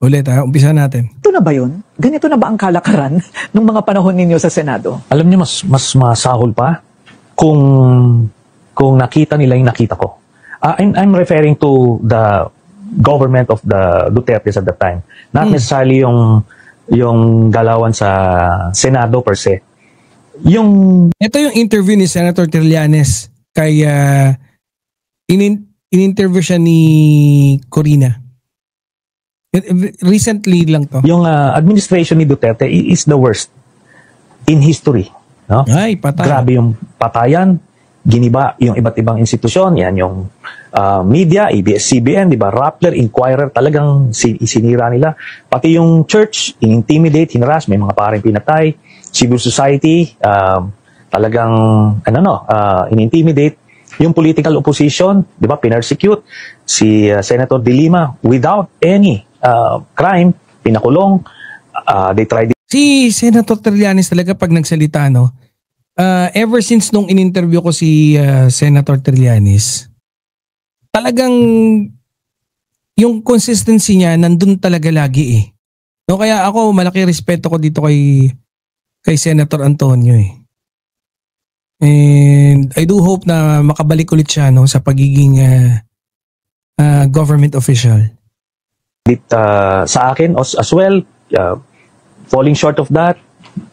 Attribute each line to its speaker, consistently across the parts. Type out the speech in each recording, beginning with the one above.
Speaker 1: Ulit umpisa natin.
Speaker 2: Ito na ba yun? Ganito na ba ang kalakaran ng mga panahon ninyo sa Senado?
Speaker 3: Alam niyo, mas masahol pa kung nakita nila yung nakita ko. I'm referring to the government of the Dutertes at that time. Not necessarily yung galawan sa Senado per se.
Speaker 1: Ito yung interview ni Senator Trillanes kay in-interview siya ni Corina. Recently lang to.
Speaker 3: Yung administration ni Duterte is the worst in history. No?
Speaker 1: Ay, patay.
Speaker 3: Grabe yung patayan, giniba yung iba't ibang institusyon, yan yung media, ABS-CBN, di ba, Rappler, Inquirer, talagang isinira nila. Pati yung church, in-intimidate, hinaras, may mga paring pinatay, civil society, talagang, in-intimidate, yung political opposition, di ba, pinersecute, si Senator De Lima, without any crime, pinakulong, they tried.
Speaker 1: Si Senator Trillanes talaga pag nagsalita, no, ever since nung in-interview ko si Senator Trillanes, talagang yung consistency niya nandun talaga lagi eh. No, kaya ako malaki respeto ko dito kay Senator Antonio eh. And I do hope na makabalik ulit siya no sa pagiging government official.
Speaker 3: Sa akin as well, falling short of that,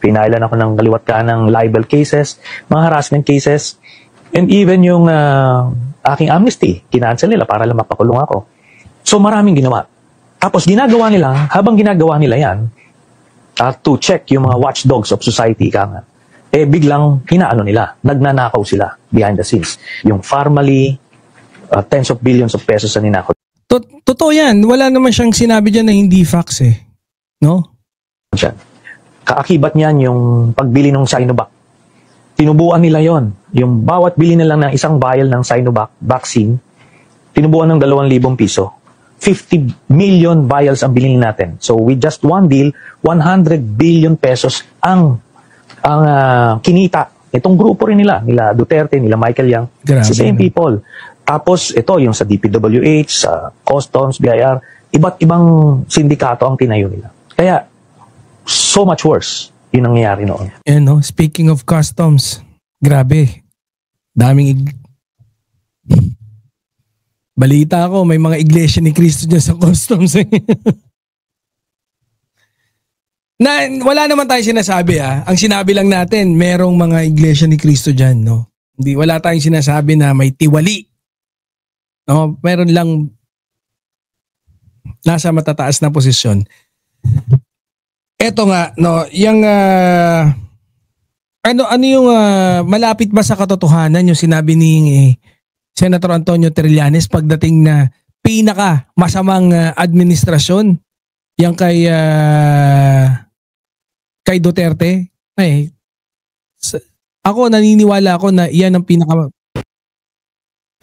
Speaker 3: pinailan ako ng kaliwat ng libel cases, mga harassment cases, and even yung aking amnesty, kinancel nila para lang mapakulong ako. So maraming ginawa. Tapos habang ginagawa nila yan, to check yung mga watchdogs of society, biglang nagnanakaw sila behind the scenes. Yung formally, tens of billions of pesos na ninakaw.
Speaker 1: Totoo yan. Wala naman siyang sinabi dyan na hindi facts eh. No?
Speaker 3: Kaakibat niyan yung pagbili ng Sinovac. Tinubuan nila yon. Yung bawat bili na lang ng isang vial ng Sinovac vaccine, tinubuan ng 2,000 piso. 50 million vials ang bilhin natin. So with just one deal, 100 billion pesos ang kinita. Itong grupo rin nila Duterte, nila Michael Yang,
Speaker 1: Grabe.
Speaker 3: the same people. Tapos ito, yung sa DPWH, sa Customs, BIR, iba't ibang sindikato ang tinayo nila. Kaya, so much worse yung nangyayari noon.
Speaker 1: No? Speaking of customs, grabe. Daming balita ko, may mga iglesia ni Cristo dyan sa customs. Wala naman tayo sinasabi Ang sinabi lang natin, merong mga iglesia ni Cristo dyan, no? Wala tayong sinasabi na may tiwali. No, meron lang nasa matataas na posisyon. Eto nga, no, yung ano yung malapit ba sa katotohanan yung sinabi ni Senator Antonio Trillanes pagdating na pinaka masamang administrasyon yang kay Duterte? Ako naniniwala ako na iyan ang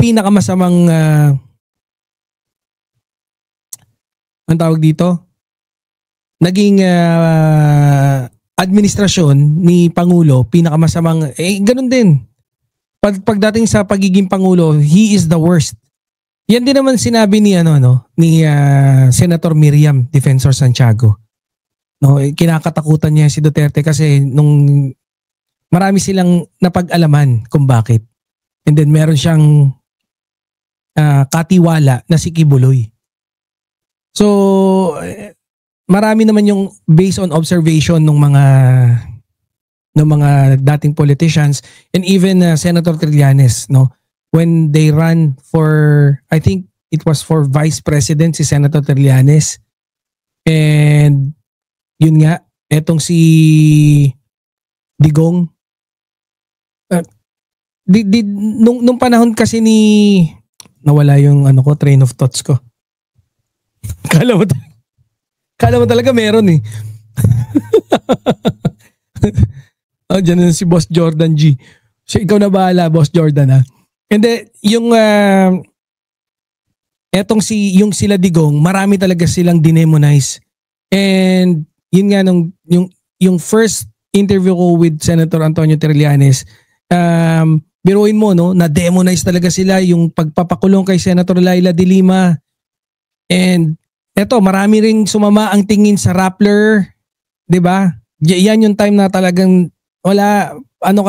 Speaker 1: pinakamasamang ang tawag dito? Naging administrasyon ni Pangulo, pinakamasamang, ganun din. Pagdating sa pagiging Pangulo, he is the worst. Yan din naman sinabi ni Senator Miriam Defensor Santiago. No, kinakatakutan niya si Duterte kasi nung marami silang napag-alaman kung bakit. And then meron siyang katiwala na si Kibuloy. So marami naman yung based on observation ng mga dating politicians and even Senator Trillanes, no, when they ran for, I think it was for Vice President si Senator Trillanes, and yun nga, etong si Digong, nung panahon kasi nawala yung train of thoughts ko. Kala mo talaga meron eh. Diyan na si Boss Jordan G. So, ikaw na bahala, Boss Jordan ha. And then, yung sila Digong, marami talaga silang dinemonize. And yun nga, yung first interview ko with Senator Antonio Trillanes, biruin mo, no, na-demonize talaga sila yung pagpapakulong kay Senator Laila de Lima. And eto, marami ring sumama ang tingin sa Rappler, 'di ba? Yan yung time na talagang wala ano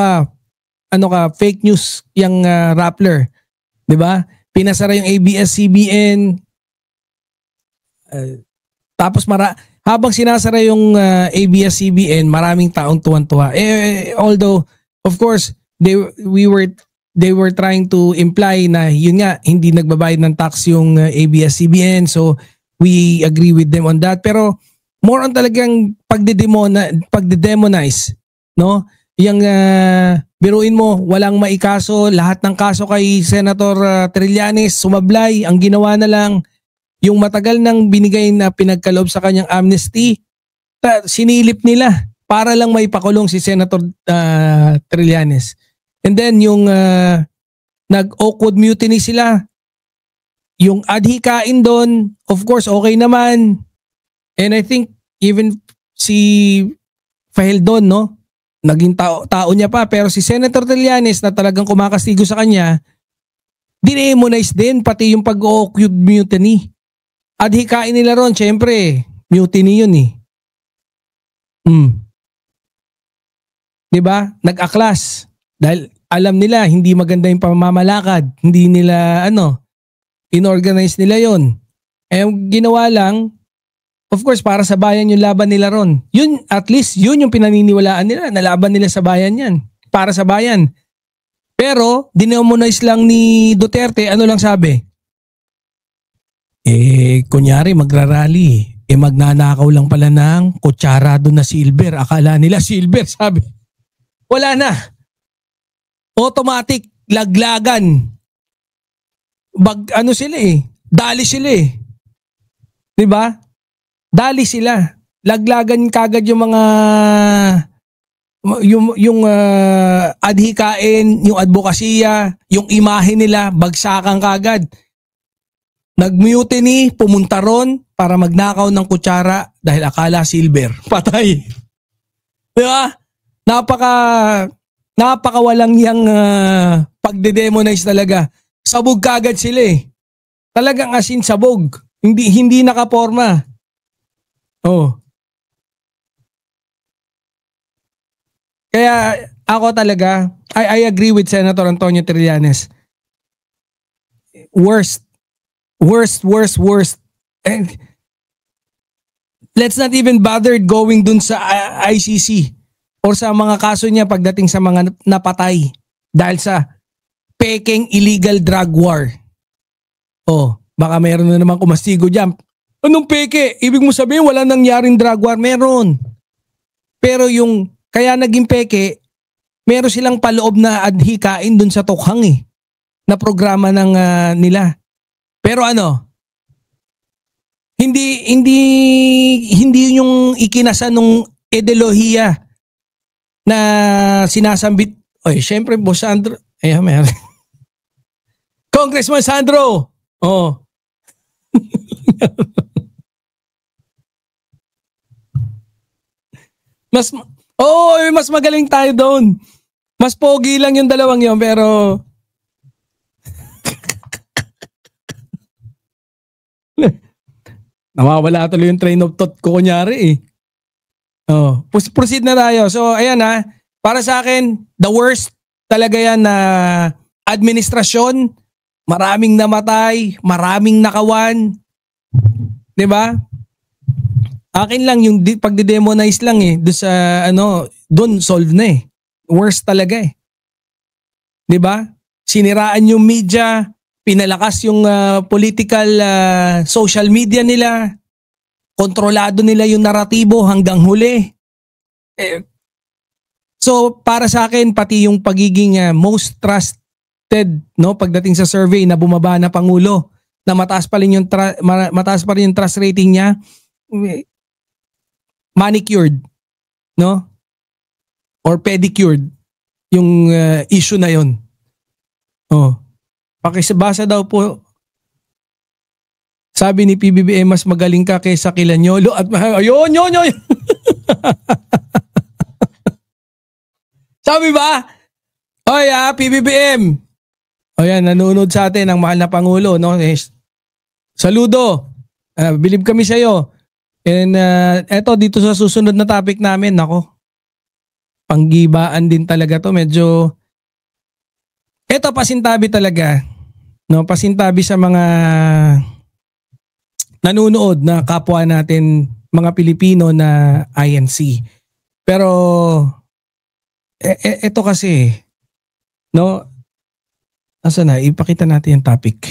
Speaker 1: ka fake news yung Rappler, 'di ba? Pinasara yung ABS-CBN. Tapos habang sinasara yung ABS-CBN, maraming taong tuwan-tuwa. Although of course, they were trying to imply na yun nga hindi nagbabayad ng tax yung ABS-CBN, so we agree with them on that. Pero more on talagang pagdedemonize, no? Yung biruin mo, walang maikaso, lahat ng kaso kay Senator Trillanes sumablay, ang ginawa na lang yung matagal nang binigay na pinagkaloob sa kanyang amnesty, sinilip nila para lang maipakulong si Senator Trillanes. And then yung nag-awkward mutiny sila, yung adhikain doon, of course, okay naman. And I think even si Fajeldon, no? Naging tao niya pa. Pero si Senator Trillanes na talagang kumakastigo sa kanya, dinemonize din pati yung pag-awkward mutiny. Adhikain nila ron, syempre, mutiny yun eh. Diba? Nag-aklas. Dahil alam nila, hindi maganda yung pamamalakad. Hindi nila, inorganize nila yon. Ginawa lang, of course, para sa bayan yung laban nila ron. Yun, at least, yun yung pinaniniwalaan nila. Nalaban nila sa bayan yan. Para sa bayan. Pero, dinemonize lang ni Duterte, ano lang sabi? Kunyari, magrarally. Magnanakaw lang pala ng kutsara doon na silver. Akala nila silver, sabi. Wala na. Automatic, laglagan. Sila dali sila diba? Dali sila. Laglagan kagad yung mga yung adhikain, yung advokasya, yung imahe nila, bagsakan kagad. Nag-mutiny, pumunta ron para magnakaw ng kutsara dahil akala silver. Patay. Diba? Napaka walang yang pagdedemonize talaga. Sabog kagad sila Talagang asin sabog. Hindi nakaporma. Oh. Kaya ako talaga, I agree with Senator Antonio Trillanes. Worst. And let's not even bother going dun sa ICC or sa mga kaso niya pagdating sa mga napatay dahil sa peking illegal drug war. Baka meron na naman kumastigo dyan. Anong peke? Ibig mo sabihin wala nangyaring drug war? Meron. Pero yung kaya naging peke, meron silang paloob na adhikain dun sa tukhang na programa ng nila. Pero hindi yung ikinasa nung ideolohiya na sinasambit. Syempre, Boss Sandro. Meron. Congressman Sandro. Mas magaling tayo doon. Mas pogi lang yung dalawang yun, pero nawawala tuloy yung train of thought ko kunyari proceed na tayo. So ayan para sa akin, the worst talaga yan na administrasyon, maraming namatay, maraming nakawan. 'Di ba? Akin lang yung pagde-demonize lang doon sa doon solve na Worst talaga 'Di ba? Siniraan yung media, pinalakas yung political social media nila, kontrolado nila yung naratibo hanggang huli. So para sa akin, pati yung pagiging most trusted pagdating sa survey na bumaba na Pangulo, na mataas pa rin yung trust rating niya, manicured or pedicured yung issue na yon. Pakisabasa daw po. Sabi ni PBBM, mas magaling ka kaysa kila Nyolo at ayun. Sabi ba? PBBM. Nanonood sa atin ang mahal na Pangulo, Saludo. Believe kami sa iyo. And eto dito sa susunod na topic namin, nako. Panggibaan din talaga to, medyo eto pasintabi talaga. No, pasintabi sa mga nanonood na kapwa natin mga Pilipino na INC. Pero eto kasi no, asa na ipakita natin yung topic.